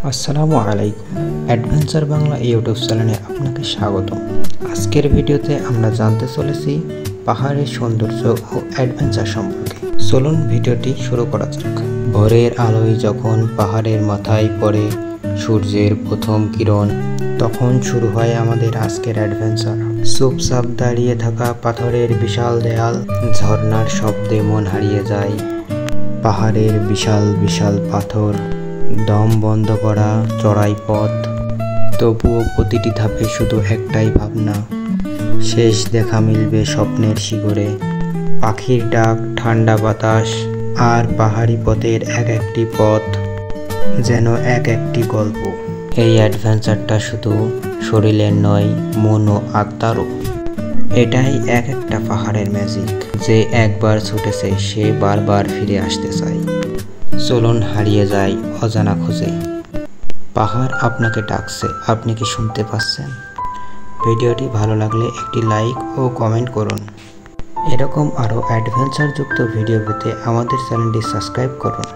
আসসালামু আলাইকুম। Adventure Bangla YouTube চ্যানেলে আপনাকে স্বাগতম। আজকের ভিডিওতে আমরা জানতে চলেছি পাহাড়ের সৌন্দর্য ও অ্যাডভেঞ্চার সম্পর্কে। চলুন ভিডিওটি শুরু করা যাক। ভোরের আলোয় যখন পাহাড়ের মাথায় পড়ে সূর্যের প্রথম কিরণ, তখন শুরু হয় আমাদের আজকের অ্যাডভেঞ্চার। চুপচাপ দাঁড়িয়ে থাকা পাথরের বিশাল দেয়াল, ঝর্ণার শব্দে মন হারিয়ে যায়। পাহাড়ের বিশাল বিশাল পাথর, দম বন্ধ করা চড়াই পথ, তবুও প্রতিটি ধাপে শুধু একটাই ভাবনা, শেষ দেখা মিলবে স্বপ্নের শিকড়ে। পাখির ডাক, ঠান্ডা বাতাস আর পাহাড়ি পথের এক একটি পথ যেন এক একটি গল্প। এই অ্যাডভেঞ্চারটা শুধু শরীরের নয়, মন ও আত্মারও। এটাই এক একটা পাহাড়ের ম্যাজিক। যে একবার ছুটেছে সে বারবার ফিরে আসতে চায়। চলুন হারিয়ে যায় অজানা খোঁজে। পাহাড় আপনাকে ডাকছে, আপনি কি শুনতে পাচ্ছেন? ভিডিওটি ভালো লাগলে একটি লাইক ও কমেন্ট করুন। এরকম আরও অ্যাডভেঞ্চারযুক্ত ভিডিও পেতে আমাদের চ্যানেলটি সাবস্ক্রাইব করুন।